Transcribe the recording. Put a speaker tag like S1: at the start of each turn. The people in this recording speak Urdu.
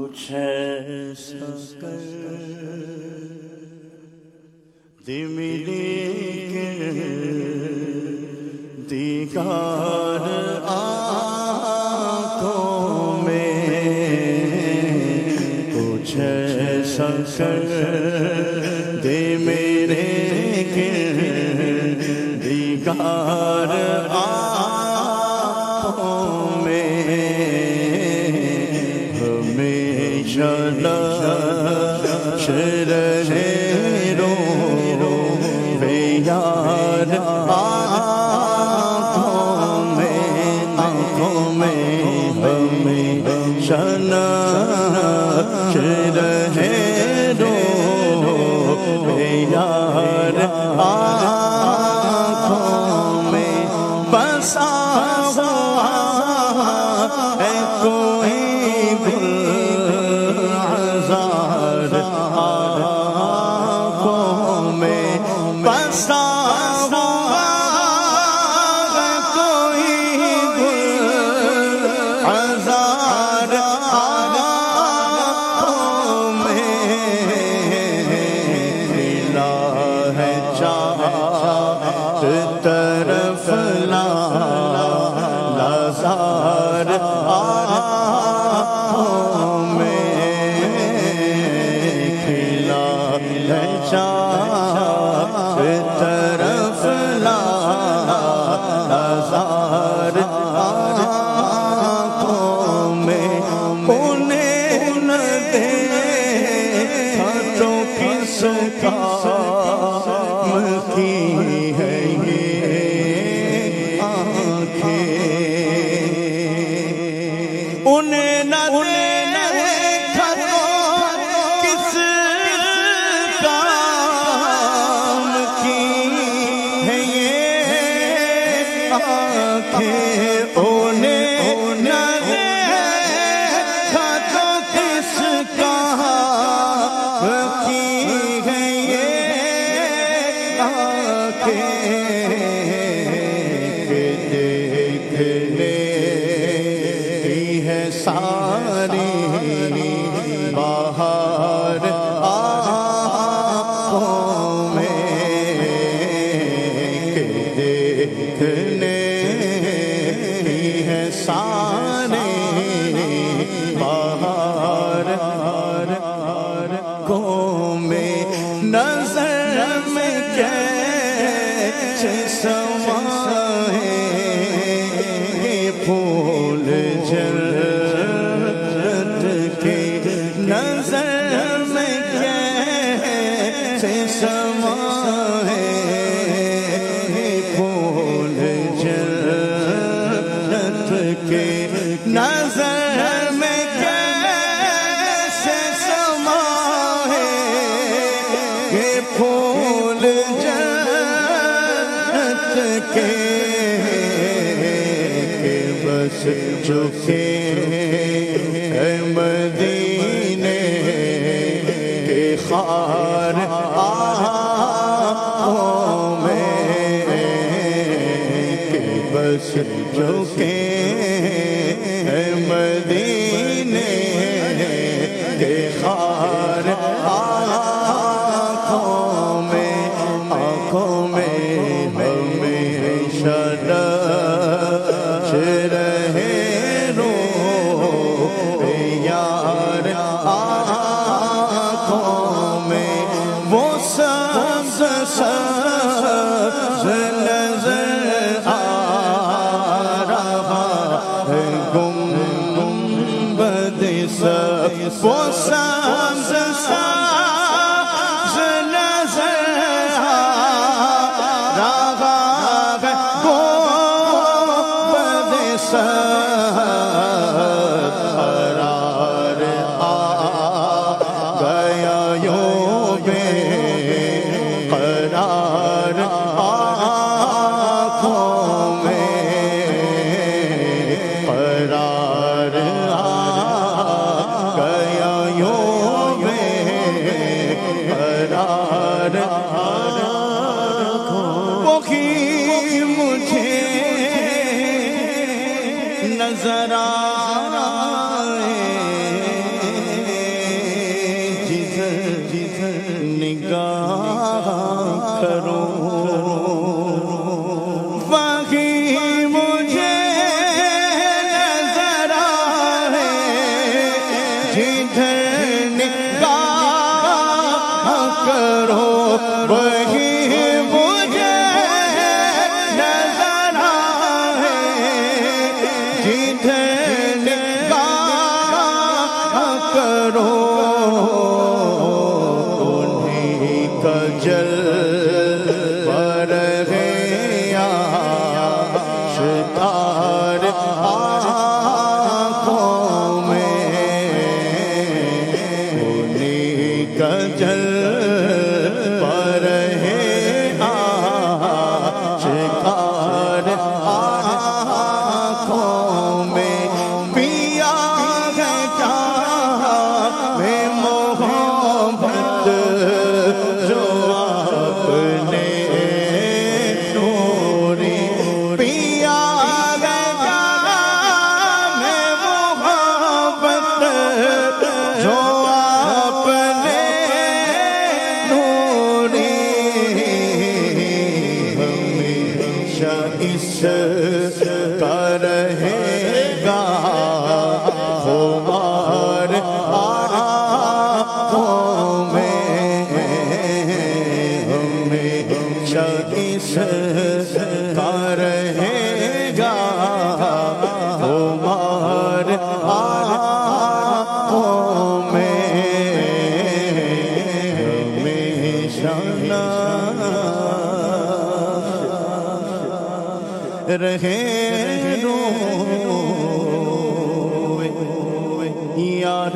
S1: کچھ ایسا کر دے ملے کے دیدار آنکھوں میں، کچھ ایسا کر دے میرے کے دیدار آنکھوں میں، ہمیشہ رہے رو بے یار آنکھوں میں ہمیشہ رہے رو بے یار آنکھوں میں، بسا ہوا ہے کوئی گل عذار آنکھوں میں، بسا ہوا ہے کوئی گل عذار آنکھوں میں، ملا ہے چار طرف لازار آنکھوں میں، کھلا ہے چار طرف لازار آنکھوں میں، انہیں نہ دیکھا تو کس کام کی ہے یہ آنکھیں، انہیں نہ دیکھا تو کس کام کی ہے یہ آنکھیں، انہیں نہ دیکھا تو کس کام کی ہے یہ آنکھیں، دیکھنے کی ہے ساری بہار آنکھوں میں، دیکھنے کی ہے ساری بہار آنکھوں میں، نظر میں کیسے سمائے پھول جنت کے، نظر میں کیسے سمائے پھول جنت کے، نظر میں کیسے سمائے پھول جنت کے، بس چکے ہیں مدینے کے خار آنکھوں میں، بس چکے ہیں مدینے کے خار آنکھوں میں، آنکھوں میں ہمیشہ رہے رو یار آنکھوں میں، وہ سبز سبز نظر آ رہا ہے گنبد سب، وہ سبز سبز نظر آ رہا ہے گنبد سب، قرار آ گیا یوں بے قرار آنکھوں میں، قرار آ گیا یوں بے جدھر نگاہ کرو وہی مجھے نظر آئے، جدھر نگاہ کرو انہیں کا جلوہ رہے آشکار آنکھوں میں، انہیں کا جلوہ رہے آشکار آنکھوں میں، پیا ہے جہاں میں محبت جو اپنے نوری، پیا ہے جہاں میں محبت جو اپنے نوری، ہمیشہ اس کا رہے گا خمار آنکھوں میں، ہمیشہ اس کا رہے گا خمار آنکھوں میں، ہمیشہ رہے روئے یار